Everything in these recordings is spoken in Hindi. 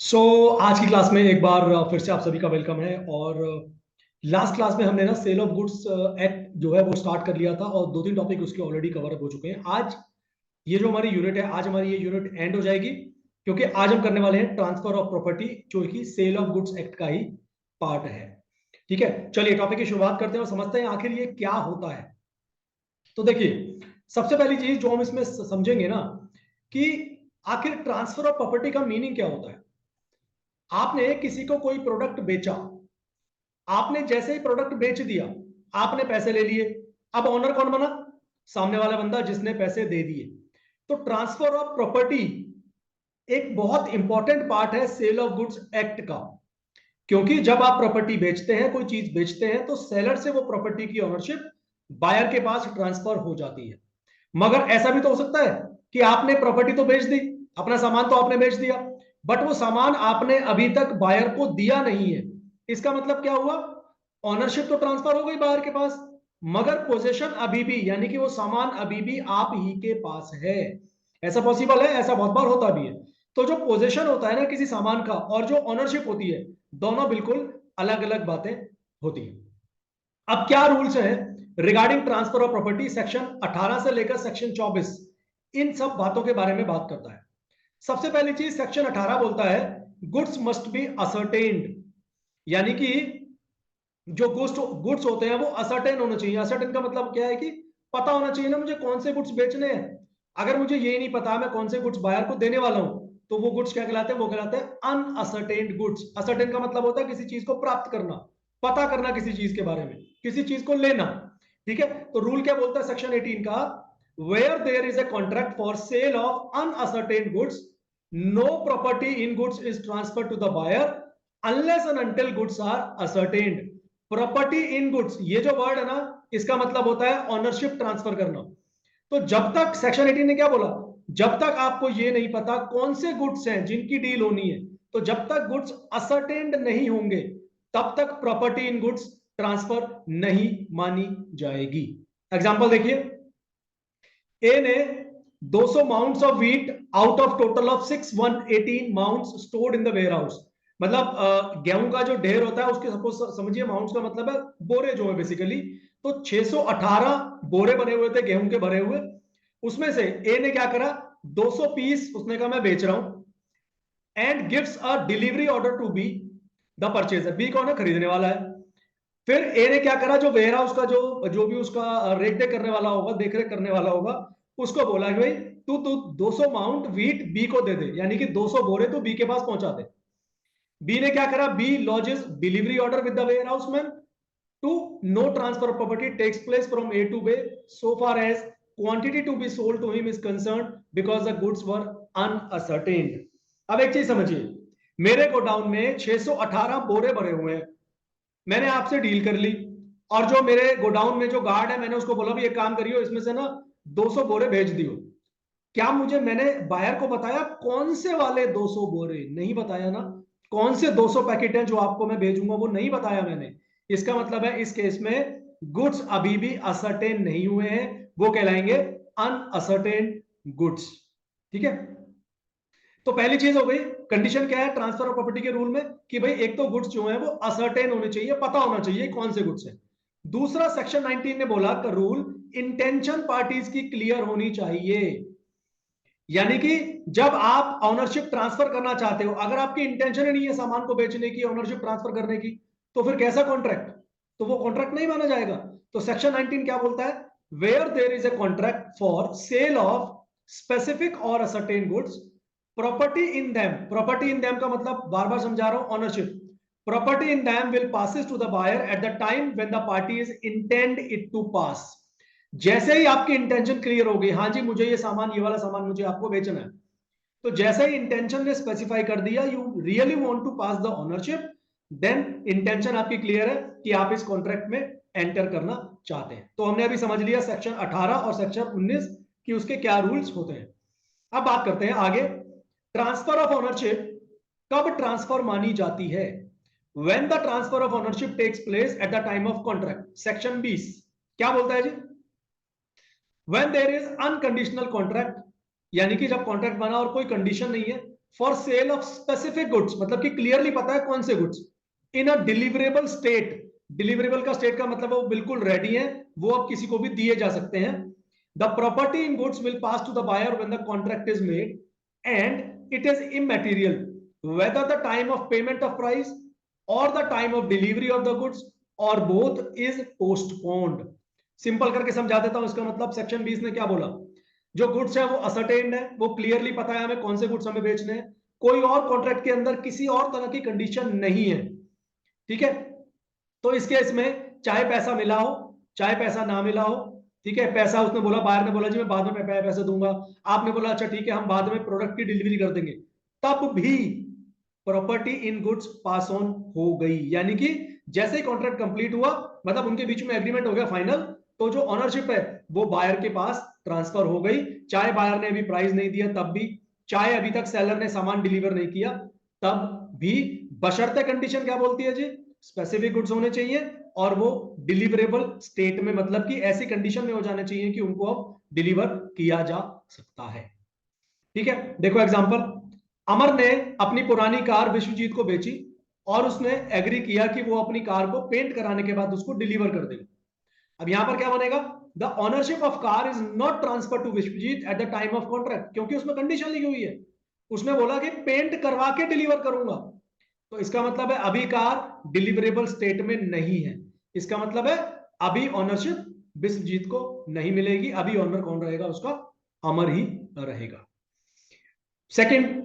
आज की क्लास में एक बार फिर से आप सभी का वेलकम है। और लास्ट क्लास में हमने ना सेल ऑफ गुड्स एक्ट जो है वो स्टार्ट कर लिया था और दो तीन टॉपिक उसके ऑलरेडी कवर अप हो चुके हैं। आज ये जो हमारी यूनिट है, आज हमारी ये यूनिट एंड हो जाएगी, क्योंकि आज हम करने वाले हैं ट्रांसफर ऑफ प्रॉपर्टी, जो कि सेल ऑफ गुड्स एक्ट का ही पार्ट है। ठीक है, चलिए टॉपिक की शुरुआत करते हैं और समझते हैं आखिर ये क्या होता है। तो देखिए, सबसे पहली चीज जो हम इसमें समझेंगे ना, कि आखिर ट्रांसफर ऑफ प्रॉपर्टी का मीनिंग क्या होता है। आपने किसी को कोई प्रोडक्ट बेचा, आपने जैसे ही प्रोडक्ट बेच दिया, आपने पैसे ले लिए। अब ओनर कौन बना? सामने वाला बंदा जिसने पैसे दे दिए। तो ट्रांसफर ऑफ प्रॉपर्टी एक बहुत इंपॉर्टेंट पार्ट है सेल ऑफ गुड्स एक्ट का, क्योंकि जब आप प्रॉपर्टी बेचते हैं, कोई चीज बेचते हैं, तो सेलर से वो प्रॉपर्टी की ओनरशिप बायर के पास ट्रांसफर हो जाती है। मगर ऐसा भी तो हो सकता है कि आपने प्रॉपर्टी तो बेच दी, अपना सामान तो आपने बेच दिया, बट वो सामान आपने अभी तक बायर को दिया नहीं है। इसका मतलब क्या हुआ? ऑनरशिप तो ट्रांसफर हो गई बायर के पास, मगर पोजीशन अभी भी, यानी कि वो सामान अभी भी आप ही के पास है। ऐसा पॉसिबल है, ऐसा बहुत बार होता भी है। तो जो पोजीशन होता है ना किसी सामान का, और जो ऑनरशिप होती है, दोनों बिल्कुल अलग अलग बातें होती है। अब क्या रूल्स हैं regarding transfer of property? Section 18 से लेकर सेक्शन 24 इन सब बातों के बारे में बात करता है। सबसे पहली चीज, सेक्शन 18 बोलता है गुड्स मस्ट बी असर्टेन्ड, यानी कि जो गुड्स होते हैं वो असर्टेन होने चाहिए। असर्टेन का मतलब क्या है कि पता होना चाहिए ना मुझे कौन से गुड्स बेचने हैं। अगर मुझे ये नहीं पता मैं कौन से गुड्स बायर को देने वाला हूं, तो वो गुड्स क्या कहलाते हैं? वो कहलाते हैं अनअसर्टेन्ड गुड्स। असर्टेन का मतलब होता है किसी चीज को प्राप्त करना, पता करना किसी चीज के बारे में, किसी चीज को लेना। ठीक है, तो रूल क्या बोलता है सेक्शन 18 का? Where there is a contract for sale of unascertained goods, no property in goods is transfer to the buyer unless and until goods are ascertained. Property in goods, ये जो वर्ड है ना, इसका मतलब होता है ऑनरशिप ट्रांसफर करना। तो जब तक सेक्शन 18 ने क्या बोला, जब तक आपको ये नहीं पता कौन से गुड्स हैं जिनकी डील होनी है, तो जब तक गुड्स असर्टेन्ड नहीं होंगे, तब तक प्रॉपर्टी इन गुड्स ट्रांसफर नहीं मानी जाएगी। एग्जांपल देखिए, ए ने 200 maunds of wheat out of total of 6118 maunds stored in the warehouse. मतलब गेहूं का जो ढेर होता है उसके सपोज समझिए, माउंट्स का मतलब है बोरे जो है बेसिकली। तो 618 बोरे बने हुए थे गेहूं के भरे हुए। उसमें से ए ने क्या करा, 200 पीस उसने कहा मैं बेच रहा हूं, and gives a delivery order to B the purchaser. B कौन है? खरीदने वाला है। फिर ए ने क्या करा, जो वेयर हाउस का जो जो भी उसका रेट दे करने वाला होगा, देख रेख करने वाला होगा, उसको बोला कि भाई तू तू 200 माउंट व्हीट बी को दे दे, यानी कि 200 बोरे तो बी के पास पहुंचा दे। बी ने क्या करा, B lodges delivery order with the warehouse man to no transfer of property takes place from A to B so far as quantity to be sold to him is concern because the goods were unascertained. अब एक चीज समझिए, मेरे गोडाउन में 618 बोरे भरे हुए हैं, मैंने आपसे डील कर ली, और जो मेरे गोडाउन में जो गार्ड है, मैंने उसको बोला भी एक काम करियो, इसमें से ना 200 बोरे भेज दियो। क्या मुझे, मैंने बायर को बताया कौन से वाले 200 बोरे? नहीं बताया ना। कौन से 200 पैकेट हैं जो आपको मैं भेजूंगा, वो नहीं बताया मैंने। इसका मतलब है इस केस में गुड्स अभी भी असर्टेन नहीं हुए हैं, वो कहलाएंगे अनअसर्टेन गुड्स। ठीक है, तो पहली चीज हो गई, कंडीशन क्या है ट्रांसफर ऑफ प्रॉपर्टी के रूल में, कि भाई एक तो गुड्स जो है वो असर्टेन होने चाहिए, पता होना चाहिए कौन से गुड्स है। दूसरा, सेक्शन 19 ने बोला का रूल, इंटेंशन पार्टीज की क्लियर होनी चाहिए। यानी कि जब आप ऑनरशिप ट्रांसफर करना चाहते हो, अगर आपकी इंटेंशन ही नहीं है सामान को बेचने की, ऑनरशिप ट्रांसफर करने की, तो फिर कैसा कॉन्ट्रैक्ट? तो वो कॉन्ट्रैक्ट नहीं माना जाएगा। तो सेक्शन 19 क्या बोलता है? Where there is a contract for sale of specific और ascertained goods, property in them, property in them का मतलब बार बार समझा रहा हूं, ownership, property in them will passes to the buyer at the time when the parties intend it to pass. जैसे ही आपकी इंटेंशन क्लियर हो गई, हाँ जी मुझे ये सामान, ये वाला सामान मुझे आपको बेचना है, तो जैसे ही इंटेंशन ने स्पेसिफाई कर दिया you really want to pass the ownership, then intention आपकी क्लियर है कि आप इस कॉन्ट्रैक्ट में एंटर करना चाहते हैं। तो हमने अभी समझ लिया सेक्शन 18 और सेक्शन 19 कि उसके क्या रूल्स होते हैं। अब बात करते हैं आगे, ट्रांसफर ऑफ ओनरशिप कब ट्रांसफर मानी जाती है? When the transfer of ownership takes place at the time of contract. Section 20 क्या बोलता है जी? When there is unconditional contract, यानी कि जब कॉन्ट्रैक्ट बना और कोई कंडीशन नहीं है, for sale of specific goods, मतलब कि क्लियरली पता है कौन से गुड्स, इन अ डिलीवरेबल स्टेट। डिलीवरेबल का स्टेट का मतलब वो बिल्कुल रेडी है, वो अब किसी को भी दिए जा सकते हैं। The property in goods will pass to the buyer when the contract is made and it is immaterial whether the time of payment of price or the time of delivery of the goods or both is postponed। Simple करके समझा देता हूं इसका मतलब। सेक्शन 20 ने क्या बोला, जो गुड्स है वो असर्टेन्ड है, वो क्लियरली पता है हमें कौन से गुड्स हमें बेचने हैं, कोई और कॉन्ट्रैक्ट के अंदर किसी और तरह की कंडीशन नहीं है, ठीक है। तो इस केस में चाहे पैसा मिला हो चाहे पैसा ना मिला हो, ठीक है, पैसा उसने बोला, बायर ने बोला जी मैं बाद में पैसे दूंगा, आपने बोला अच्छा ठीक है हम बाद में प्रोडक्ट की डिलीवरी कर देंगे, तब भी property in goods pass on हो गई। यानी कि जैसे ही कॉन्ट्रैक्ट कंप्लीट हुआ, मतलब उनके बीच में एग्रीमेंट हो गया फाइनल, तो जो ओनरशिप है वो बायर के पास ट्रांसफर हो गई, चाहे बायर ने अभी प्राइस नहीं दिया तब भी, चाहे अभी तक सेलर ने सामान डिलीवर नहीं किया तब भी, बशर्ते कंडीशन क्या बोलती है जी, स्पेसिफिक गुड्स होने चाहिए और वो डिलीवरेबल स्टेट में, मतलब कि ऐसी कंडीशन में हो जाने चाहिए कि उनको अब डिलीवर किया जा सकता है, ठीक है। देखो एग्जांपल, अमर ने अपनी पुरानी कार विश्वजीत को बेची और उसने एग्री किया कि वो अपनी कार को पेंट कराने के बाद उसको डिलीवर कर देगा। अब यहां पर क्या बनेगा, the ownership of car is not transfer to Vishwajit at the time of contract, क्योंकि उसमें कंडीशन लिखी हुई है, उसने बोला कि पेंट करवा के डिलीवर करूंगा, तो इसका मतलब है अभी कार डिलीवरेबल स्टेट में नहीं है, इसका मतलब है अभी ओनरशिप विश्वजीत को नहीं मिलेगी, अभी ओनर कौन रहेगा उसका, अमर ही रहेगा। सेकंड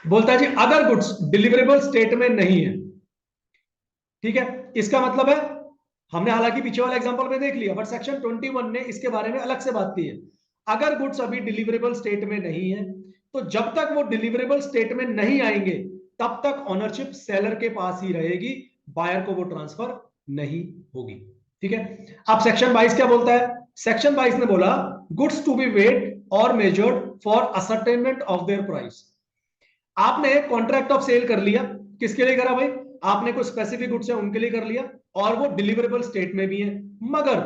बोलता है जी अगर गुड्स डिलीवरेबल स्टेट में नहीं है, ठीक है, इसका मतलब है, हमने हालांकि पीछे वाला एग्जांपल में देख लिया, बट सेक्शन 21 ने इसके बारे में अलग से बात की है। अगर गुड्स अभी डिलीवरेबल स्टेट में नहीं है, तो जब तक वो डिलीवरेबल स्टेट में नहीं आएंगे तब तक ओनरशिप सेलर के पास ही रहेगी, बायर को वो ट्रांसफर नहीं होगी, ठीक है। अब सेक्शन 22 क्या बोलता है, सेक्शन 22 ने बोला गुड्स टू बी वेट और measured for ascertainment of their price. आपने कॉन्ट्रैक्ट ऑफ सेल कर लिया, किसके लिए करा भाई, आपने कुछ स्पेसिफिक गुड्स है उनके लिए कर लिया और वो डिलीवरेबल स्टेट में भी है, मगर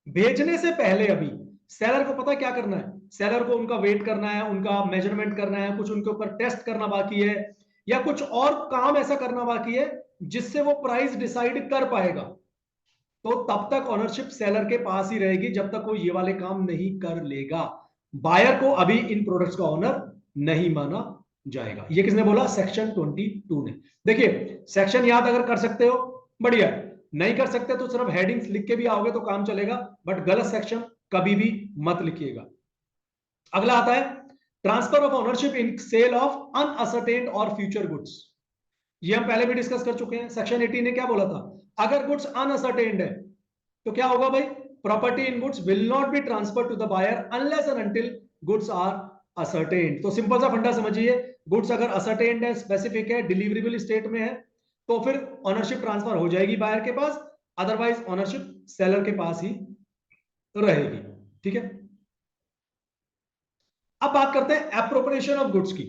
भेजने से पहले अभी सेलर को पता क्या करना है, सेलर को उनका वेट करना है, उनका मेजरमेंट करना है, कुछ उनके ऊपर टेस्ट करना बाकी है, या कुछ और काम ऐसा करना बाकी है जिससे वो प्राइस डिसाइड कर पाएगा, तो तब तक ओनरशिप सेलर के पास ही रहेगी जब तक वो ये वाले काम नहीं कर लेगा। बायर को अभी इन प्रोडक्ट्स का ओनर नहीं माना जाएगा। ये किसने बोला, सेक्शन 22 ने। देखिए सेक्शन याद अगर कर सकते हो बढ़िया, नहीं कर सकते तो सिर्फ हेडिंग्स लिख के भी आओगे तो काम चलेगा, बट गलत सेक्शन कभी भी मत लिखिएगा। अगला आता है transfer of ownership in sale of unascertained और फ्यूचर गुड्स। ये हम पहले भी डिस्कस कर चुके हैं। सेक्शन 18 ने क्या बोला था, अगर गुड्स अनअसर्टेन्ड है तो क्या होगा भाई, property in goods will not be transfer to the buyer unless and until goods are ascertained. तो सिंपल सा फंडा समझिए, गुड्स अगर असर्टेन्ड है, स्पेसिफिक है, डिलीवरेबल स्टेट में है, तो फिर ओनरशिप ट्रांसफर हो जाएगी बायर के पास, अदरवाइज ओनरशिप सेलर के पास ही रहेगी, ठीक है। अब बात करते हैं एप्रोप्रिएशन ऑफ गुड्स की।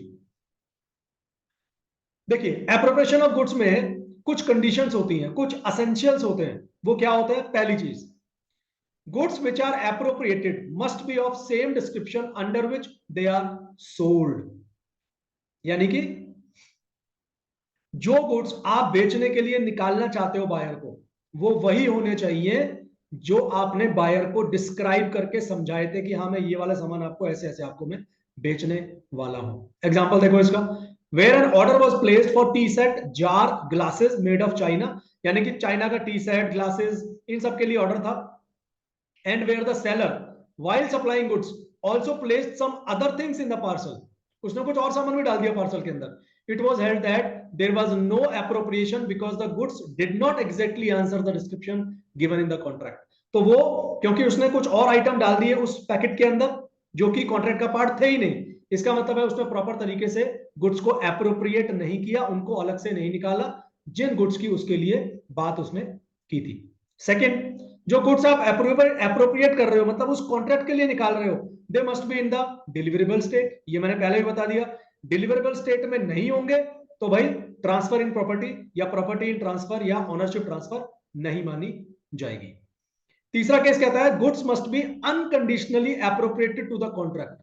देखिए एप्रोप्रिएशन ऑफ गुड्स में कुछ कंडीशंस होती हैं, कुछ एसेंशियल्स होते हैं। वो क्या होते हैं, पहली चीज, goods which are appropriated must be of same description under which they are sold. यानी कि जो गुड्स आप बेचने के लिए निकालना चाहते हो बायर को, वो वही होने चाहिए जो आपने बायर को डिस्क्राइब करके समझाए थे कि हाँ मैं ये वाला सामान आपको ऐसे ऐसे आपको मैं बेचने वाला हूं। एग्जांपल देखो इसका, where an order was placed for tea set jar glasses made of China, यानी कि चाइना का टी सेट ग्लासेस इन सब के लिए ऑर्डर था। And where the seller while supplying goods also placed some other things in the parcel, उसने कुछ और सामान भी डाल दिया पार्सल के अंदर। It was held that there was no appropriation because the goods did not exactly answer the description given in the contract। तो वो क्योंकि उसने कुछ और आइटम डाल दिए उस पैकेट के अंदर जो कि कॉन्ट्रैक्ट का पार्ट थे ही नहीं, इसका मतलब है उसने प्रॉपर तरीके से गुड्स को एप्रोप्रिएट नहीं किया, उनको अलग से नहीं निकाला जिन गुड्स की उसके लिए बात उसने की थी। सेकंड, जो गुड्स आप एप्रोप्रिएट कर रहे हो, मतलब उस कॉन्ट्रैक्ट के लिए निकाल रहे हो, they must be in the deliverable state. ये मैंने पहले भी बता दिया, डिलीवरेबल स्टेट में नहीं होंगे तो भाई ट्रांसफर इन प्रॉपर्टी या प्रॉपर्टी इन ट्रांसफर या ओनरशिप ट्रांसफर नहीं मानी जाएगी। तीसरा केस कहता है goods must be unconditionally appropriated to the contract.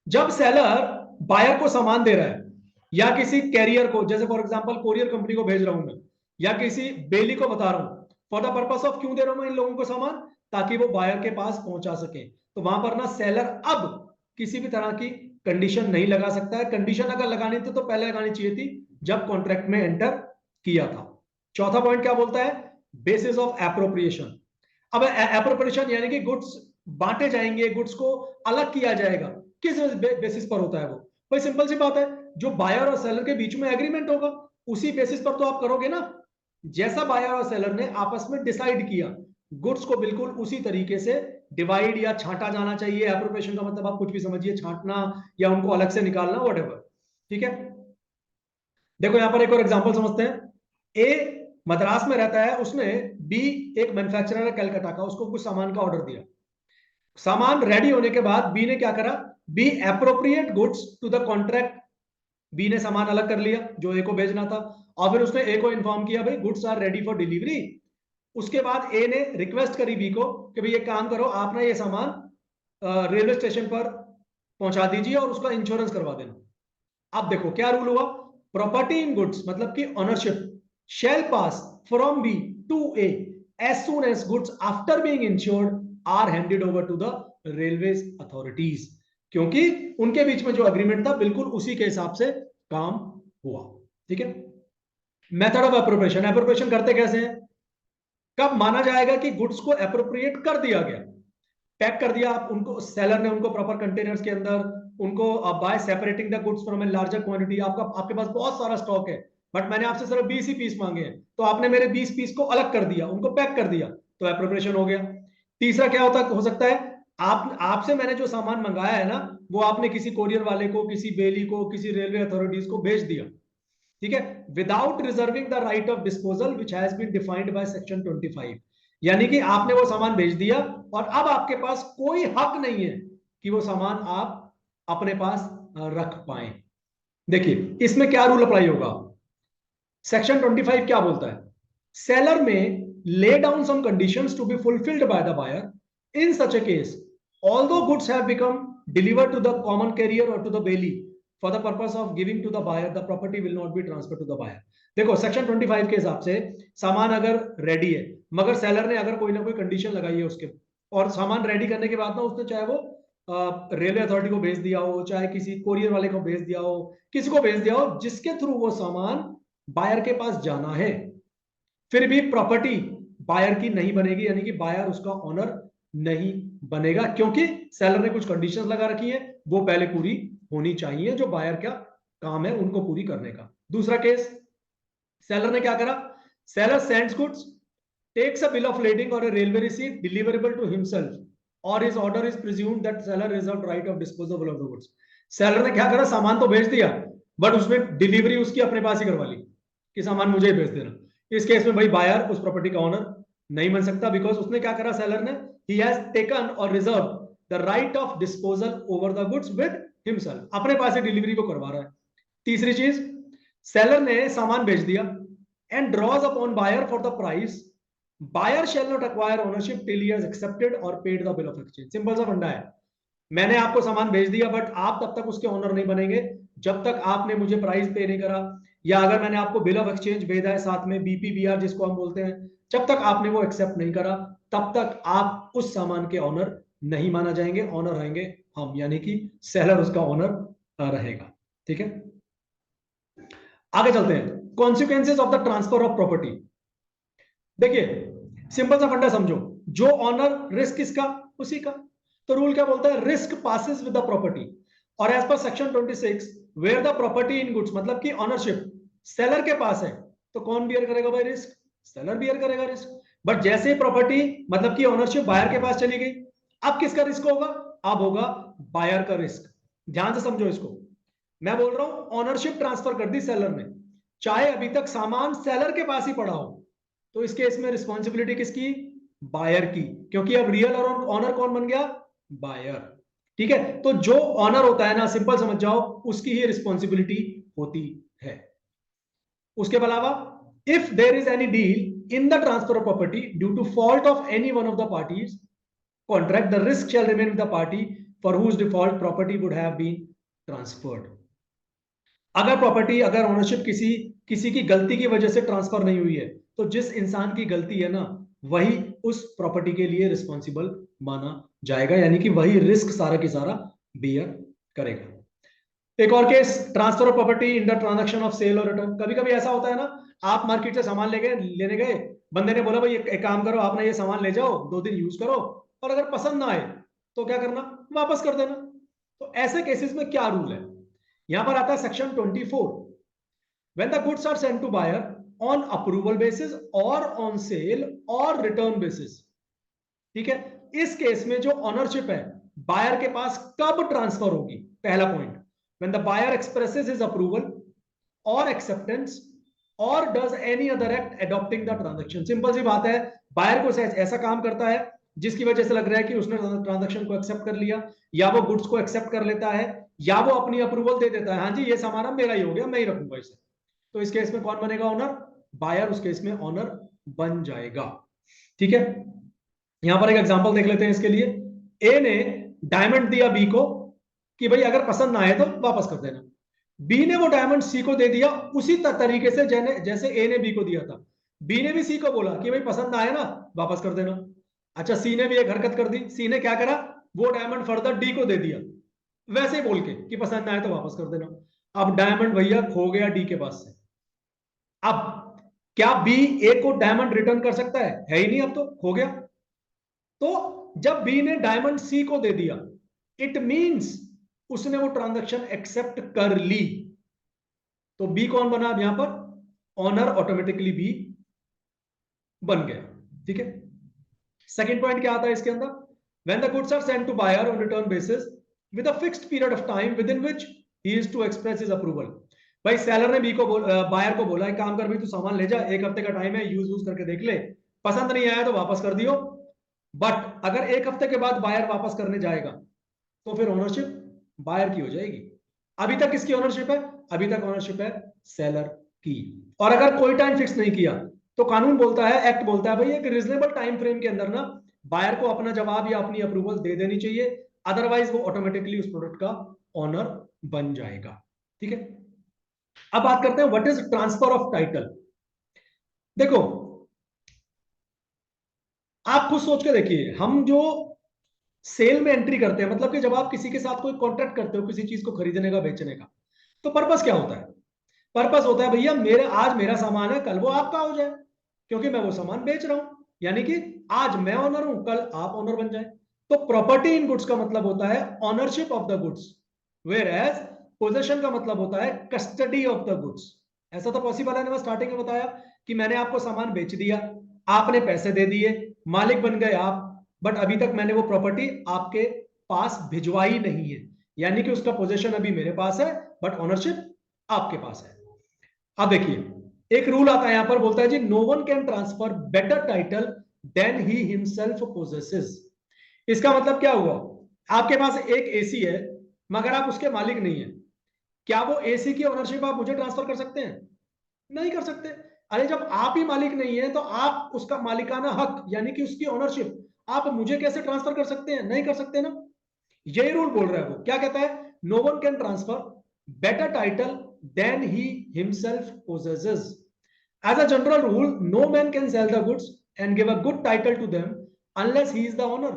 जब सेलर बायर को सामान दे रहा है या किसी कैरियर को, जैसे फॉर एग्जांपल कोरियर कंपनी को भेज रहा हूं मैं, या किसी बेली को बता रहा हूं, फॉर द पर्पस ऑफ क्यों दे रहा हूं मैं इन लोगों को सामान, ताकि वो बायर के पास पहुंचा सके। तो वहां पर ना सेलर अब किसी भी तरह की कंडीशन नहीं लगा सकता है। कंडीशन अगर लगानी थी तो पहले लगानी चाहिए थी जब कॉन्ट्रैक्ट में एंटर किया था। चौथा पॉइंट क्या बोलता है, बेसिस ऑफ एप्रोप्रिएशन। अब एप्रोप्रिएशन यानी कि गुड्स बांटे जाएंगे, गुड्स को अलग किया जाएगा, किस बेसिस पर होता है वो? भाई सिंपल सी बात है, जो बायर और सेलर के बीच में एग्रीमेंट होगा उसी बेसिस पर तो आप करोगे ना। जैसा बायर और सेलर ने आपस में डिसाइड किया, गुड्स को बिल्कुल उसी तरीके से डिवाइड या छांटा जाना चाहिए। एप्रोप्रिएशन का मतलब आप कुछ भी समझिए, छांटना या उनको अलग से निकालना, व्हाटएवर। ठीक है, देखो यहां पर एक और एग्जांपल समझते हैं। ए मद्रास में रहता है, उसने बी एक मैन्युफैक्चरर है कलकत्ता का, उसको कुछ सामान का ऑर्डर दिया। सामान रेडी होने के बाद बी ने क्या करा, B appropriate goods to the contract. B ने सामान अलग कर लिया जो ए को भेजना था, और फिर उसने ए को इन्फॉर्म किया भाई goods are ready for delivery. उसके बाद ए ने रिक्वेस्ट करी बी को कि भाई एक काम करो, आप ना ये सामान रेलवे स्टेशन पर पहुंचा दीजिए और उसका इंश्योरेंस करवा देना। अब देखो क्या रूल हुआ, प्रॉपर्टी इन गुड्स मतलब कि ownership shall pass from B to A as soon as goods after being insured are handed over to the railways authorities। क्योंकि उनके बीच में जो अग्रीमेंट था बिल्कुल उसी के हिसाब से काम हुआ। ठीक है, मेथड ऑफ एप्रोप्रिएशन। एप्रोप्रिएशन करते कैसे हैं, कब माना जाएगा कि गुड्स को एप्रोप्रिएट कर दिया गया, पैक कर दिया आप उनको, सेलर ने उनको प्रॉपर कंटेनर्स के अंदर, उनको bye separating the goods from a larger quantity. आपके पास बहुत सारा स्टॉक है बट मैंने आपसे सिर्फ 20 ही पीस मांगे हैं, तो आपने मेरे 20 पीस को अलग कर दिया, उनको पैक कर दिया, तो एप्रोप्रिएशन हो गया। तीसरा क्या हो सकता है, आपसे मैंने जो सामान मंगाया है ना, वो आपने किसी कोरियर वाले को, किसी बेली को, किसी रेलवे अथॉरिटीज को भेज दिया। ठीक है, without reserving the right of disposal which has been defined by section 25। यानी कि आपने वो सामान भेज दिया और अब आपके पास कोई हक नहीं है कि वो सामान आप अपने पास रख पाए। देखिए इसमें क्या रूल अप्लाई होगा, सेक्शन 25 क्या बोलता है, सेलर में lay down some conditions to be fulfilled by the buyer. In such a case, although goods have become delivered to the common carrier or to the bailey for the purpose of giving to the buyer, the property will not be transferred to the buyer। देखो सेक्शन 25 के हिसाब से सामान अगर रेडी है, मगर सेलर ने अगर कोई ना कोई कंडीशन लगाई है उसके, और सामान रेडी करने के बाद ना उसने चाहे वो रेलवे अथॉरिटी को भेज दिया हो, चाहे किसी कोरियर वाले को भेज दिया हो, किसी को भेज दिया हो जिसके थ्रू वो सामान बायर के पास जाना है, फिर भी प्रॉपर्टी बायर की नहीं बनेगी, यानी कि बायर उसका ऑनर नहीं बनेगा, क्योंकि सेलर ने कुछ कंडीशंस लगा रखी है, वो पहले पूरी होनी चाहिए, जो बायर का काम है उनको पूरी करने का। दूसरा केस, सेलर ने क्या करा, seller sends goods, takes a bill of lading और a railway receipt deliverable to himself और his order is presumed that seller reserved right of disposal of the goods. Seller ने क्या करा, सामान तो भेज दिया बट उसमें डिलीवरी उसकी अपने पास ही करवा ली कि सामान मुझे ही भेज देना। इस केस में भाई बायर उस प्रॉपर्टी का ऑनर नहीं बन सकता, बिकॉज उसने क्या करा, सेलर ने ही हैज टेकन और reserve the right of disposal over the goods with himself, अपने पास ही डिलीवरी को करवा रहा है। तीसरी चीज, सेलर ने सामान भेज दिया and draws upon buyer for the price, buyer shall not acquire ownership till he has accepted और paid the bill of exchange. Simple सा फंडा है, मैंने आपको सामान भेज दिया बट आप तब तक उसके ऑनर नहीं बनेंगे जब तक आपने मुझे प्राइस पे नहीं करा, या अगर मैंने आपको बिल ऑफ एक्सचेंज भेजा है साथ में बीपीबीआर जिसको हम बोलते हैं, जब तक आपने वो एक्सेप्ट नहीं करा तब तक आप उस सामान के ऑनर नहीं माना जाएंगे, ऑनर रहेंगे हम, यानी कि सेलर उसका ऑनर रहेगा। ठीक है, आगे चलते हैं, consequences of the transfer of property. देखिए सिंपल सा फंडा समझो, जो ऑनर रिस्क किसका, उसी का। तो रूल क्या बोलता है, risk passes with the property, और as per section 26 where the property in goods मतलब कि ऑनरशिप सेलर के पास है, तो कौन बियर करेगा भाई रिस्क, सेलर बियर करेगा रिस्क। बट जैसे ही प्रॉपर्टी मतलब कि ऑनरशिप बायर के पास चली गई, अब किसका रिस्क होगा, अब होगा बायर का रिस्क। ध्यान से समझो इसको, मैं बोल रहा हूं ऑनरशिप ट्रांसफर कर दी सेलर ने, चाहे अभी तक सामान सेलर के पास ही पड़ा हो, तो इस केस में रिस्पॉन्सिबिलिटी किसकी, बायर की, क्योंकि अब रियल और ऑनर कौन बन गया, बायर। ठीक है, तो जो ऑनर होता है ना, सिंपल समझ जाओ, उसकी ही रिस्पॉन्सिबिलिटी होती है। उसके अलावा if there is any deal in the transfer of property due to fault of any one of the parties contract, the risk shall remain with the party for whose default property would have been transferred. अगर प्रॉपर्टी, अगर ओनरशिप किसी किसी की गलती की वजह से ट्रांसफर नहीं हुई है, तो जिस इंसान की गलती है ना, वही उस प्रॉपर्टी के लिए रिस्पॉन्सिबल माना जाएगा, यानी कि वही रिस्क सारा की सारा बियर करेगा। एक और केस, transfer of property in the transaction of sale और रिटर्न। कभी कभी ऐसा होता है ना, आप मार्केट से सामान लेने गए, बंदे ने बोला भाई एक काम करो, आपने ये सामान ले जाओ, 2 दिन यूज करो, और अगर पसंद ना आए तो क्या करना, वापस कर देना। तो ऐसे केसेस में क्या रूल है, यहां पर आता है section 24। When the goods are sent to buyer on approval basis और ऑन सेल और रिटर्न बेसिस, ठीक है, इस केस में जो ऑनरशिप है बायर के पास कब ट्रांसफर होगी, पहला point, when the buyer expresses his approval और एक्सेप्टेंस और does any other act adopting the transaction. Simple सी बात है, बायर को ऐसा काम करता है जिसकी वजह से लग रहा है कि उसने ट्रांजैक्शन को एक्सेप्ट कर लिया, या वो गुड्स को एक्सेप्ट कर लेता है, या वो अपनी अप्रूवल दे देता है, हाँ जी ये सामान अब मेरा ही हो गया, मैं ही रखूंगा इसे। तो इस केस में कौन बनेगा ऑनर, बायर उस केस में ऑनर बन जाएगा। ठीक है, यहां पर एक एग्जांपल देख लेते हैं इसके लिए। ए ने डायमंड दिया बी को कि भाई अगर पसंद ना आए तो वापस कर देना। बी ने वो डायमंड सी को दे दिया उसी तरीके से जैसे ए ने बी को दिया था। बी ने भी सी को बोला कि भाई पसंद ना आए ना, वापस कर देना। अच्छा, सी ने भी एक हरकत कर दी, सी ने क्या करा, वो डायमंड फर्दर डी को दे दिया, वैसे बोल के कि पसंद ना आए तो वापस कर देना। अब डायमंड भैया खो गया डी के पास से। अब क्या बी ए को डायमंड रिटर्न कर सकता है ही नहीं, अब तो खो गया। तो जब बी ने डायमंड सी को दे दिया, इट मींस उसने वो ट्रांजैक्शन एक्सेप्ट कर ली। तो बी कौन बना अब यहां पर, ऑनर ऑटोमेटिकली बी बन गया। ठीक है, सेकंड पॉइंट क्या आता है इसके अंदर, when the goods are sent to buyer on return basis with a fixed period of time within which he is to express his approval. भाई सेलर ने बी को बायर को बोला एक काम कर भाई, तू सामान ले जा, 1 हफ्ते का टाइम है, यूज करके देख ले, पसंद नहीं आया तो वापस कर दियो। बट अगर 1 हफ्ते के बाद बायर वापस करने जाएगा तो फिर ओनरशिप बायर की हो जाएगी। अभी तक किसकी ओनरशिप है, अभी तक ओनरशिप है सेलर की। और अगर कोई टाइम फिक्स नहीं किया तो कानून बोलता है, एक्ट बोलता है भाई एक रीजनेबल टाइम फ्रेम के अंदर ना बायर को अपना जवाब या अपनी अप्रूवल दे देनी चाहिए, अदरवाइज वो ऑटोमेटिकली उस प्रोडक्ट का ऑनर बन जाएगा। ठीक है, अब बात करते हैं what is transfer of title. देखो, आप खुद सोच के देखिए, हम जो सेल में एंट्री करते हैं, मतलब कि जब आप किसी के साथ कोई कॉन्ट्रैक्ट करते हो किसी चीज को खरीदने का बेचने का, तो पर्पस क्या होता है, पर्पस होता है भैया मेरे आज मेरा सामान है, कल वो आपका हो जाए, क्योंकि मैं वो सामान बेच रहा हूं, यानी कि आज मैं ऑनर हूं, कल आप ऑनर बन जाए। तो प्रॉपर्टी इन गुड्स का मतलब होता है ownership of the goods, whereas possession का मतलब होता है कस्टडी ऑफ द गुड्स। ऐसा तो पॉसिबल है ना, मैं स्टार्टिंग में बताया कि मैंने आपको सामान बेच दिया, आपने पैसे दे दिए, मालिक बन गए आप, बट अभी तक मैंने वो प्रॉपर्टी आपके पास भिजवाई नहीं है, यानी कि उसका पोजेशन अभी मेरे पास है बट ऑनरशिप आपके पास है। अब देखिए, एक रूल आता है यहां पर, बोलता है जी no one can transfer better title than he himself possesses. इसका मतलब क्या हुआ, आपके पास एक एसी है मगर आप उसके मालिक नहीं है, क्या वो एसी की ओनरशिप आप मुझे ट्रांसफर कर सकते हैं, नहीं कर सकते। अरे जब आप ही मालिक नहीं है तो आप उसका मालिकाना हक यानी कि उसकी ओनरशिप आप मुझे कैसे ट्रांसफर कर सकते हैं, नहीं कर सकते ना। यही रूल बोल रहा है, वो क्या कहता है, no one can transfer better title than he himself possesses. As a general rule, no man can sell the goods and give a good title to them unless he is the owner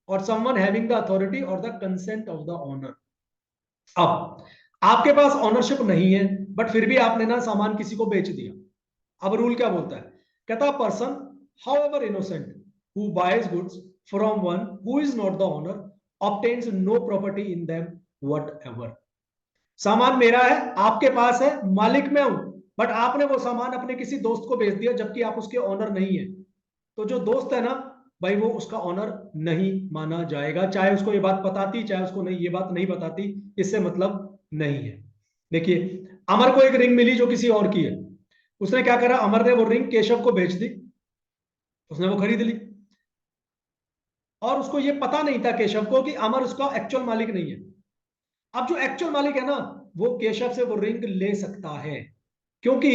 or someone having the authority or the consent of the owner. अब आपके पास ओनरशिप नहीं है बट फिर भी आपने ना सामान किसी को बेच दिया। अब रूल क्या बोलता है, कहता है person however innocent who buys goods from one who is not the owner obtains no property in them whatever. सामान मेरा है, आपके पास है, मालिक मैं हूं, बट आपने वो सामान अपने किसी दोस्त को बेच दिया जबकि आप उसके ऑनर नहीं है, तो जो दोस्त है ना भाई वो उसका ऑनर नहीं माना जाएगा, चाहे उसको ये बात बताती चाहे उसको नहीं ये बात नहीं बताती, इससे मतलब नहीं है। देखिए, अमर को एक रिंग मिली जो किसी और की है, उसने क्या करा, अमर ने वो रिंग केशव को बेच दी, उसने वो खरीद ली, और उसको ये पता नहीं था केशव को कि अमर उसका एक्चुअल मालिक नहीं है। अब जो एक्चुअल मालिक है ना, वो केशव से वो रिंग ले सकता है, क्योंकि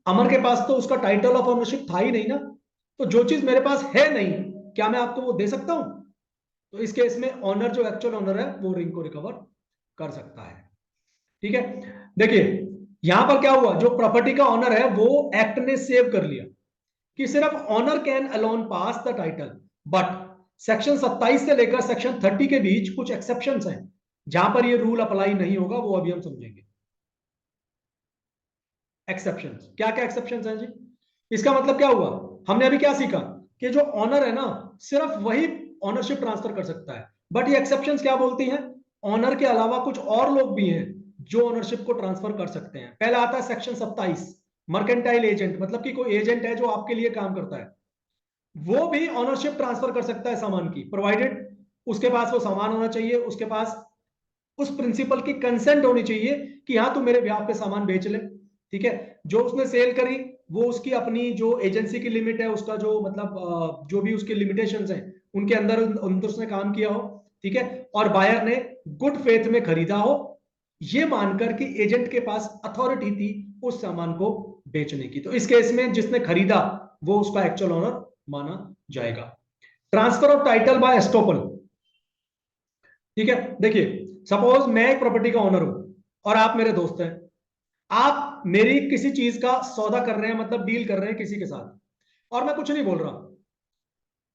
अमर के पास तो उसका टाइटल ऑफ ओनरशिप था ही नहीं ना। तो जो चीज मेरे पास है नहीं, क्या मैं आपको वो दे सकता हूं। तो इस केस में ऑनर जो एक्चुअल ऑनर है वो रिंग को रिकवर कर सकता है। ठीक है, देखिए यहां पर क्या हुआ, जो प्रॉपर्टी का ऑनर है वो एक्ट ने सेव कर लिया कि सिर्फ owner can alone pass the title, but section 27 से लेकर सेक्शन 30 के बीच कुछ एक्सेप्शंस हैं जहां पर ये रूल अप्लाई नहीं होगा, वो अभी हम समझेंगे। एक्सेप्शंस, क्या क्या एक्सेप्शंस हैं जी? इसका मतलब क्या हुआ, हमने अभी क्या सीखा कि जो ऑनर है ना सिर्फ वही ऑनरशिप ट्रांसफर कर सकता है, बट ये एक्सेप्शंस क्या बोलती हैं, ऑनर के अलावा कुछ और लोग भी हैं जो ओनरशिप को ट्रांसफर कर सकते हैं। पहला आता है सेक्शन 27, मर्केंटाइल एजेंट, मतलब कि कोई एजेंट है जो आपके लिए काम करता है, वो भी ऑनरशिप ट्रांसफर कर सकता है सामान की, प्रोवाइडेड उसके पास वो सामान होना चाहिए, उसके पास उस प्रिंसिपल की कंसेंट होनी चाहिए कि हाँ तुम मेरे ब्याह पे सामान बेच ले। ठीक है, जो उसने सेल करी वो उसकी अपनी जो एजेंसी की लिमिट है, उसका जो मतलब जो भी उसके लिमिटेशंस हैं उनके अंदर अंदर उसने काम किया हो। ठीक है, और बायर ने गुड फेथ में खरीदा हो, ये मानकर कि एजेंट के पास अथॉरिटी थी उस सामान को बेचने की, तो इस केस में जिसने खरीदा वो उसका एक्चुअल ओनर माना जाएगा। Transfer of title by estoppel, ठीक है, देखिए सपोज मैं एक प्रॉपर्टी का ओनर हूं और आप मेरे दोस्त हैं, आप मेरी किसी चीज का सौदा कर रहे हैं, मतलब डील कर रहे हैं किसी के साथ, और मैं कुछ नहीं बोल रहा,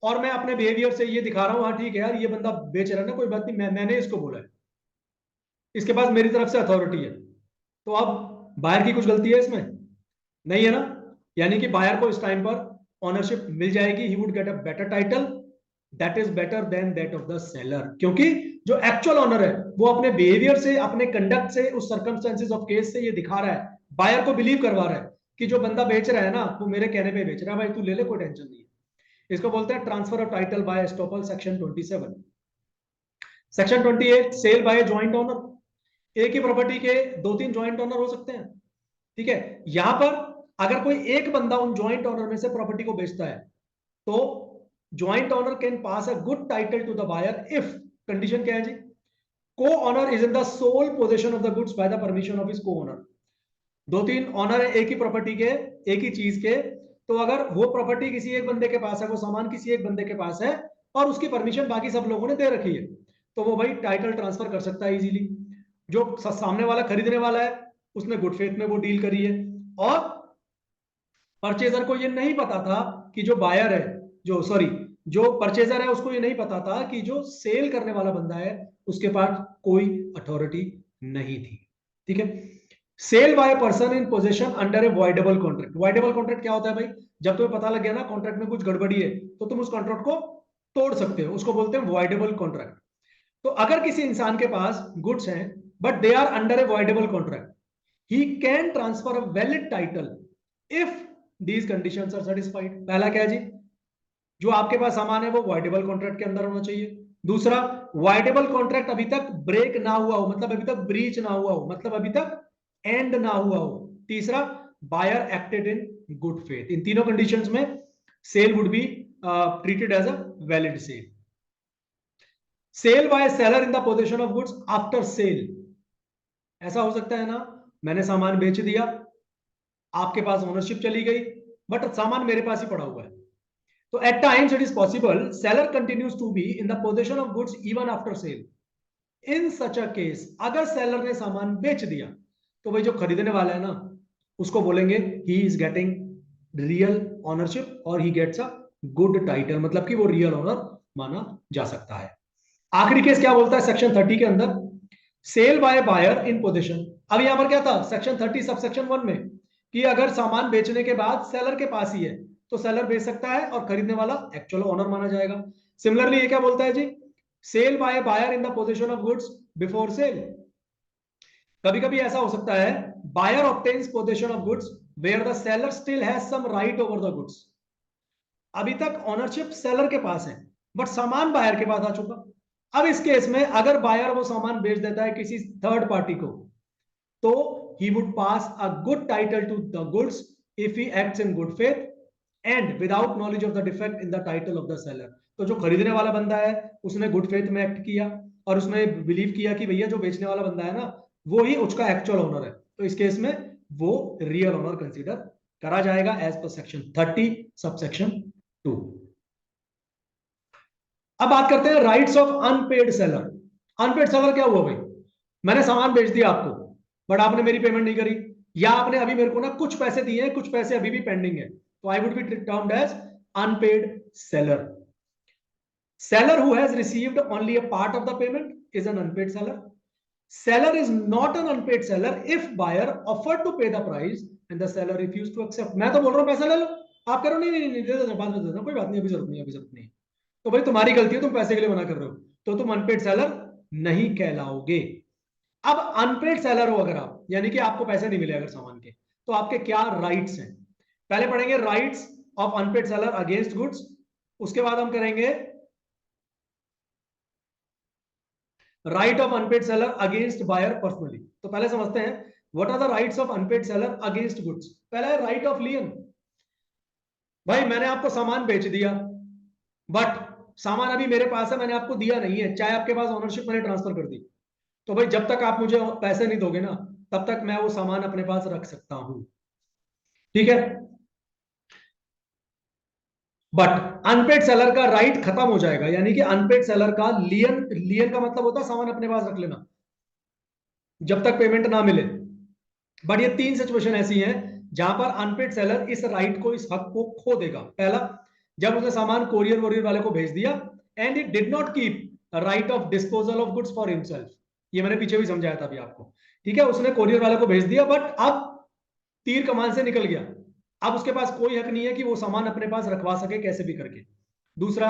और मैं अपने बिहेवियर से ये दिखा रहा हूं हाँ ठीक है यार ये बंदा बेच रहा है ना, कोई बात नहीं, मैंने इसको बोला है, इसके पास मेरी तरफ से अथॉरिटी है, तो अब बायर की कुछ गलती है इसमें? नहीं है ना, यानी कि बायर को इस टाइम पर ओनरशिप मिल जाएगी, he would get a better title that is better than that of the seller, क्योंकि जो एक्चुअल ओनर है वो अपने बिहेवियर से, अपने कंडक्ट से, उस सर्कमस्टेंसेस ऑफ केस से ये दिखा रहा है, बायर को बिलीव करवा रहा है कि जो बंदा बेच रहा है ना वो मेरे कहने पे बेच रहा है, भाई तू ले ले कोई टेंशन नहीं है। इसको बोलते हैं transfer of title by estoppel, section 27। Section 28, sale by joint owner, एक ही प्रॉपर्टी के दो तीन जॉइंट ओनर हो सकते हैं। ठीक है, यहां पर अगर कोई एक बंदा उन जॉइंट ओनर में से प्रॉपर्टी को बेचता है तो joint owner can pass a good title to the buyer if, condition क्या है जी, co-owner is in the sole position of the goods by the permission of his co-owner. दो तीन ऑनर है एक ही प्रॉपर्टी के, एक ही चीज के, तो अगर वो प्रॉपर्टी किसी एक बंदे के पास है, वो सामान किसी एक बंदे के पास है और उसकी परमिशन बाकी सब लोगों ने दे रखी है, तो वो भाई टाइटल ट्रांसफर कर सकता है इजीली। जो सामने वाला खरीदने वाला है उसने गुड फेथ में वो डील करी है, और परचेजर को ये नहीं पता था कि जो बायर है, जो सॉरी जो परचेजर है उसको ये नहीं पता था कि जो सेल करने वाला बंदा है उसके पास कोई अथॉरिटी नहीं थी। ठीक है, sale by person in position under a voidable contract, voidable contract क्या होता है भाई, जब तुम्हें पता लग गया ना कॉन्ट्रैक्ट में कुछ गड़बड़ी है तो तुम उस कॉन्ट्रैक्ट को तोड़ सकते हो, उसको बोलते हैं वॉइडेबल कॉन्ट्रैक्ट। तो अगर किसी इंसान के पास गुड्स हैं but they are under a voidable contract, he can transfer a valid title if these conditions are satisfied। पहला क्या है जी, जो आपके पास सामान है वो वॉइडेबल कॉन्ट्रैक्ट के अंदर होना चाहिए। दूसरा, वॉइडेबल कॉन्ट्रैक्ट अभी तक ब्रेक ना हुआ हो, मतलब अभी तक ब्रीच ना हुआ हो, मतलब अभी तक एंड ना हुआ हो। तीसरा, buyer acted in good faith. इन तीनों कंडीशंस में sale would be treated as a valid sale. Sale by seller in the position of goods after sale, ऐसा हो सकता है ना, मैंने सामान बेच दिया, आपके पास ओनरशिप चली गई, बट सामान मेरे पास ही पड़ा हुआ है, तो at times it is possible seller continues to be in the position of goods even after sale. In such a case, अगर सेलर ने सामान बेच दिया तो भाई जो खरीदने वाला है ना उसको बोलेंगे he is getting real ownership और he gets a good title, मतलब कि वो रियल ऑनर माना जा सकता है। आखिरी केस क्या बोलता है सेक्शन 30 के अंदर, sale by buyer in position. अब यहां पर क्या था सेक्शन 30 सब सेक्शन 1 में, कि अगर सामान बेचने के बाद सेलर के पास ही है तो सेलर बेच सकता है और खरीदने वाला एक्चुअल ओनर माना जाएगा। सिमिलरली ये क्या बोलता है जी, sale by buyer in the position of goods before sale. कभी कभी ऐसा हो सकता है buyer obtains position of goods where the seller still has some right over the goods, अभी तक ओनरशिप सेलर के पास है बट सामान बायर के पास आ चुका। अब इस केस में अगर बायर वो सामान बेच देता है किसी थर्ड पार्टी को, तो he would pass a good title to the goods if he acts in good faith and without knowledge of the defect in the title of the seller। तो जो खरीदने वाला बंदा है उसने गुड फेथ में एक्ट किया और उसने बिलीव किया कि भैया जो बेचने वाला बंदा है ना वो ही उसका एक्चुअल ओनर है, तो इस केस में वो रियल ओनर कंसीडर करा जाएगा एज पर सेक्शन 30 सबसेक्शन 2। अब बात करते हैं rights of unpaid seller. Unpaid seller क्या हुआ भाई, मैंने सामान बेच दिया आपको, बट आपने मेरी पेमेंट नहीं करी, या आपने अभी मेरे को ना कुछ पैसे दिए हैं, कुछ पैसे अभी भी पेंडिंग है, तो I would be termed as unpaid seller. Seller who has received only a part of the payment is an unpaid seller. Seller is not an unpaid seller if buyer offered to pay the price and the seller refused to accept. मैं तो बोल रहा हूँ पैसा ले लो, आप करो नहीं नहीं नहीं दे दो, बाद में दे दो, कोई बात नहीं, अभी जरूरत नहीं, अभी जरूरत नहीं. तो भाई तुम्हारी गलती है, तुम पैसे के लिए मना कर रहे हो, तो तुम अनपेड सेलर नहीं कहलाओगे. अब अनपेड सेलर हो अगर आप, यानी कि आपको पैसे नहीं मिले अगर सामान के, तो आपके क्या राइट्स हैं. पहले पढ़ेंगे rights of unpaid seller against goods, उसके बाद हम करेंगे right of unpaid seller against buyer personally. तो पहले समझते हैं what are the rights of unpaid seller against goods. पहला है राइट ऑफ लियन. भाई मैंने आपको सामान बेच दिया, बट सामान अभी मेरे पास है, मैंने आपको दिया नहीं है, चाहे आपके पास ओनरशिप मैंने ट्रांसफर कर दी, तो भाई जब तक आप मुझे पैसे नहीं दोगे ना, तब तक मैं वो सामान अपने पास रख सकता हूं. ठीक है. बट अनपेड सेलर का राइट खत्म हो जाएगा, यानी कि अनपेड सेलर का लियन, लियन का मतलब होता है सामान अपने पास रख लेना जब तक पेमेंट ना मिले. बट ये 3 सिचुएशन ऐसी हैं जहां पर अनपेड सेलर इस राइट को, इस हक को खो देगा. पहला, जब उसने सामान कोरियर वोरियर वाले को भेज दिया and it did not keep right of disposal of goods for himself. ये मैंने पीछे भी समझाया था अभी आपको. ठीक है, उसने कोरियर वाले को भेज दिया, बट अब तीर कमान से निकल गया, अब उसके पास कोई हक नहीं है कि वो सामान अपने पास रखवा सके कैसे भी करके. दूसरा,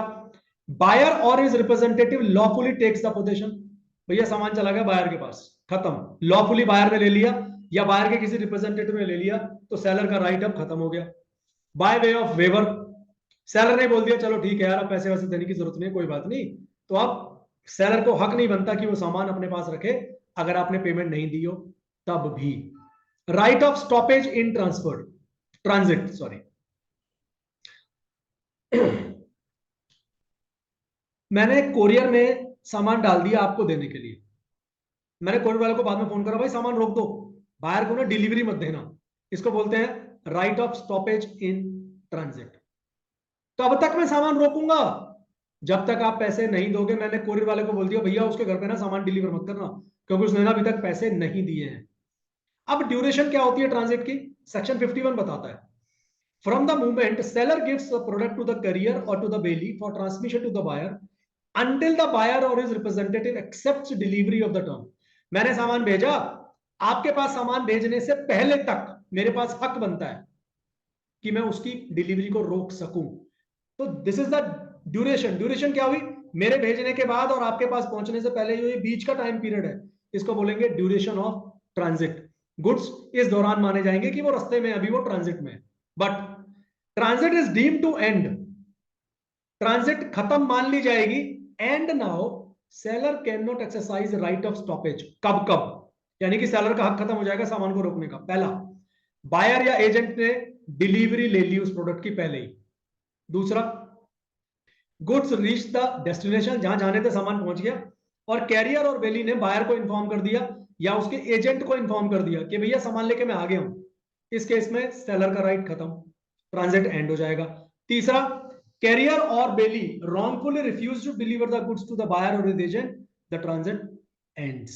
बायर और his representative lawfully takes the position. भैया सामान चला गया बायर के पास, खत्म. लॉफुली बायर ने ले लिया या बायर के किसी रिप्रेजेंटेटिव ने ले लिया, तो सेलर का राइट अब खत्म हो गया. By way of waiver, seller ने बोल दिया चलो ठीक है यार, अब पैसे वैसे देने की जरूरत नहीं, कोई बात नहीं, तो अब सेलर को हक नहीं बनता कि वो सामान अपने पास रखे अगर आपने पेमेंट नहीं दी हो तब भी. Right of stoppage in transfer transit, sorry. मैंने कोरियर में सामान डाल दिया आपको देने के लिए, मैंने कोरियर वाले को बाद में फोन करा, भाई सामान रोक दो, बाहर को ना डिलीवरी मत देना. इसको बोलते हैं right of stoppage in transit. तो अब तक मैं सामान रोकूंगा जब तक आप पैसे नहीं दोगे. मैंने कोरियर वाले को बोल दिया भैया उसके घर पे ना सामान डिलीवर मत करना, क्योंकि उसने ना अभी तक पैसे नहीं दिए हैं. अब ड्यूरेशन क्या होती है ट्रांजिट की, सेक्शन 51 बताता है. From the moment seller gives the product to the courier or to the bailey for transmission to the buyer until the buyer or his representative accepts delivery of the term. मैंने सामान भेजा, आपके पास सामान भेजने से पहले तक मेरे पास हक बनता है कि मैं उसकी डिलीवरी को रोक सकूं. तो this is the duration. Duration क्या हुई, मेरे भेजने के बाद और आपके पास पहुंचने से पहले जो ये बीच का टाइम पीरियड है, इसको बोलेंगे ड्यूरेशन ऑफ ट्रांजिट. गुड्स इस दौरान माने जाएंगे कि वो रास्ते में, अभी वो ट्रांजिट में है. But transit is deemed to end, transit खत्म मान ली जाएगी. And now seller can not exercise right of stoppage. कब कब, यानी कि सेलर का हक खत्म हो जाएगा सामान को रोकने का. पहला, बायर या एजेंट ने डिलीवरी ले ली उस प्रोडक्ट की पहले ही. दूसरा, गुड्स रीच द डेस्टिनेशन, जहां जाने थे सामान पहुंच गया, और कैरियर और बेली ने बायर को इन्फॉर्म कर दिया या उसके एजेंट को इन्फॉर्म कर दिया कि भैया सामान लेके मैं आ गया हूं. इस केस में सेलर का राइट खत्म, ट्रांजिट एंड हो जाएगा. तीसरा, कैरियर और बेली wrongfully refuse to deliver the goods to the buyer or his agent, the transit ends.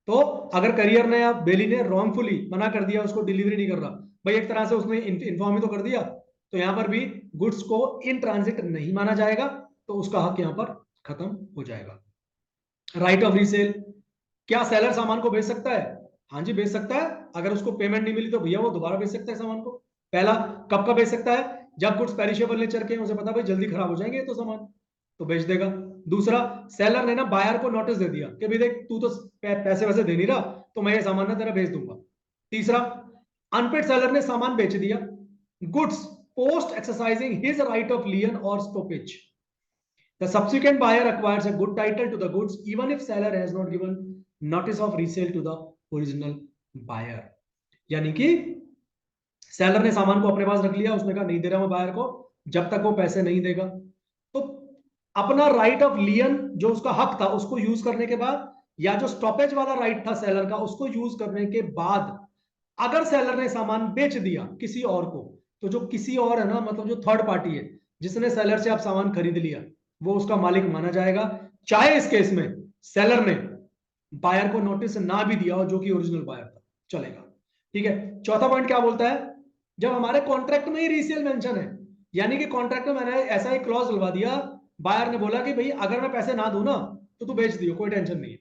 तो अगर कैरियर ने या बेली ने wrongfully मना कर दिया, उसको डिलीवरी नहीं कर रहा, भाई एक तरह से उसने इन्फॉर्म ही तो कर दिया, तो यहां पर भी गुड्स को इन ट्रांजिट नहीं माना जाएगा, तो उसका हक यहां पर खत्म हो जाएगा. राइट ऑफ रीसेल, क्या सेलर सामान को बेच सकता है? हाँ जी बेच सकता है. अगर उसको पेमेंट नहीं मिली तो भैया वो दोबारा बेच सकता है सामान को. पहला, कब का बेच सकता है, जब गुड्स पेरिशेबल नेचर के, उसे पता भाई जल्दी खराब हो जाएंगे तो सामान, तो बेच देगा. दूसरा, सेलर ने ना बायर को नोटिस दे दिया कि भाई देख तू तो पैसे वैसे दे नहीं रहा, तो मैं ये सामान ना तेरा बेच दूंगा. तीसरा, अनपेड सेलर ने सामान बेच दिया, goods post exercising his right of लियन और stoppage. The subsequent buyer acquires a good title to the goods even if seller has not given notice of resale to the original buyer. यानी कि सेलर ने सामान को अपने पास रख लिया, उसने कहा नहीं दे रहा मैं बायर को जब तक वो पैसे नहीं देगा. तो अपना राइट ऑफ लियन जो उसका हक था उसको यूज करने के बाद, या जो स्टॉपेज वाला राइट था सेलर का उसको यूज करने के बाद, अगर सेलर ने सामान बेच दिया किसी और को, तो जो किसी और है ना, मतलब जो थर्ड पार्टी है जिसने सेलर से आप सामान खरीद लिया, वो उसका मालिक माना जाएगा, चाहे इस केस में सेलर ने बायर को नोटिस ना भी दिया हो जो कि ओरिजिनल बायर था. चलेगा। ठीक है, चौथा पॉइंट क्या बोलता है, जब हमारे कॉन्ट्रैक्ट में ही रीसेल मेंशन है, यानी कि कॉन्ट्रैक्ट में मैंने ऐसा एक क्लॉज डलवा दिया, बायर ने बोला कि भाई अगर मैं पैसे ना दूं ना तो तू बेच दियो, कोई टेंशन नहीं है।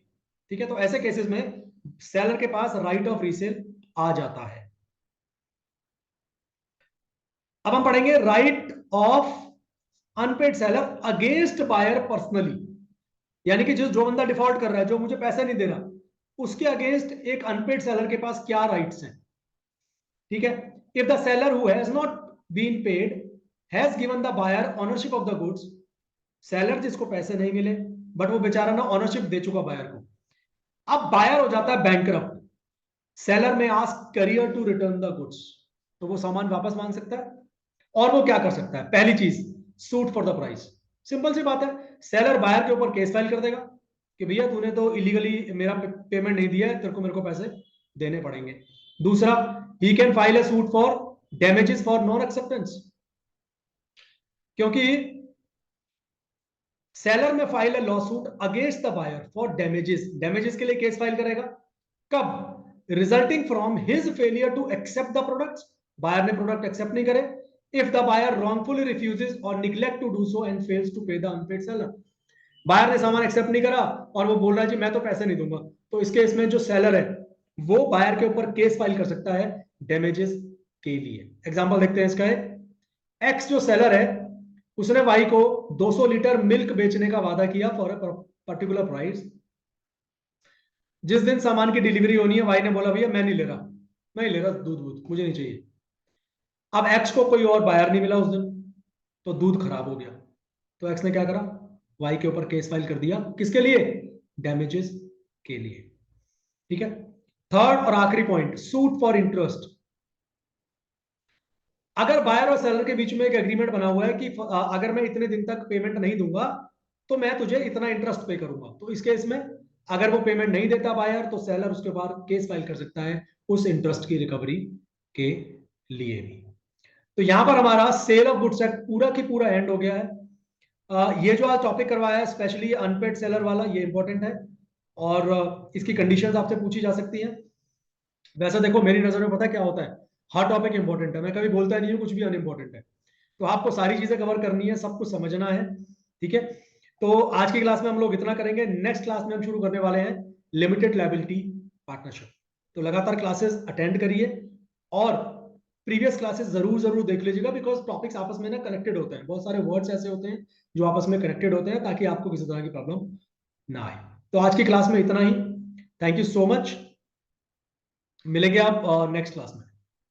ठीक है, तो ऐसे केसेस में सेलर के पास राइट ऑफ रीसेल आ जाता है। अब हम पढ़ेंगे right of unpaid seller against buyer personally, यानी कि जो बंदा डिफॉल्ट कर रहा है, जो मुझे पैसे नहीं दे रहा, उसके अगेंस्ट एक अनपेड सेलर के पास क्या राइट्स हैं। ठीक है, if the seller who has not been paid has given the buyer ownership of the goods, seller जिसको पैसे नहीं मिले बट वो बेचारा ना ऑनरशिप दे चुका बायर को, अब बायर हो जाता है bankrupt, seller may ask carrier to return the goods, तो वो सामान वापस मांग सकता है। और वो क्या कर सकता है, पहली चीज suit for the price, simple सी बात है, सेलर बायर के ऊपर केस फाइल कर देगा कि भैया तूने तो इलीगली मेरा पेमेंट नहीं दिया है, तेरे को मेरे को पैसे देने पड़ेंगे। दूसरा, he can file a suit for damages for non acceptance, क्योंकि सेलर में फाइल है lawsuit against the buyer for damages, damages के लिए केस फाइल करेगा कब, resulting from his failure to accept the products, buyer ने प्रोडक्ट एक्सेप्ट नहीं करे, if the buyer wrongfully refuses or neglect to do so and fails to pay the unpaid seller, buyer ने सामान एक्सेप्ट नहीं करा और वो बोल रहा है जी मैं तो पैसे नहीं दूंगा, तो इस केस में जो सेलर है वो बायर के ऊपर केस फाइल कर सकता है डैमेजेस के लिए। एग्जांपल देखते हैं इसका, एक्स जो सेलर है उसने वाई को 200 लीटर मिल्क बेचने का वादा किया फॉर अ पर्टिकुलर प्राइस, जिस दिन सामान की डिलीवरी होनी है वाई ने बोला भैया मैं नहीं ले रहा, मैं नहीं ले रहा दूध दूध मुझे नहीं चाहिए। अब एक्स को कोई और बायर नहीं मिला उस दिन, तो दूध खराब हो गया, तो एक्स ने क्या करा, वाई के ऊपर केस फाइल कर दिया, किसके लिए, डैमेजेस के लिए। ठीक है, थर्ड और आखिरी पॉइंट, सूट फॉर इंटरेस्ट, अगर बायर और सेलर के बीच में एक एग्रीमेंट बना हुआ है कि अगर मैं इतने दिन तक पेमेंट नहीं दूंगा तो मैं तुझे इतना इंटरेस्ट पे करूंगा, तो इस केस में अगर वो पेमेंट नहीं देता बायर तो सेलर उसके बाद केस फाइल कर सकता है उस इंटरेस्ट की रिकवरी के लिए भी। तो यहां पर हमारा सेल ऑफ गुड्स एक्ट पूरा की पूरा एंड हो गया है। ये जो आज टॉपिक करवाया है स्पेशली अनपेड सेलर वाला, ये इंपॉर्टेंट है और इसकी कंडीशंस आपसे पूछी जा सकती हैं। वैसे देखो मेरी नजर में पता है क्या होता है, हर टॉपिक इंपॉर्टेंट है, मैं कभी बोलता नहीं हूँ कुछ भी अनइंपॉर्टेंट है, तो आपको सारी चीजें कवर करनी है, सब कुछ समझना है। ठीक है, तो आज की क्लास में हम लोग इतना करेंगे, नेक्स्ट क्लास में हम शुरू करने वाले हैं लिमिटेड लायबिलिटी पार्टनरशिप। तो लगातार क्लासेस अटेंड करिए और प्रीवियस क्लासेस जरूर जरूर देख लीजिएगा, बिकॉज टॉपिक्स आपस में ना कनेक्टेड होते हैं, बहुत सारे वर्ड्स ऐसे होते हैं जो आपस में कनेक्टेड होते हैं, ताकि आपको किसी तरह की प्रॉब्लम ना आए। तो आज की क्लास में इतना ही, थैंक यू सो मच, मिलेंगे आप नेक्स्ट क्लास में।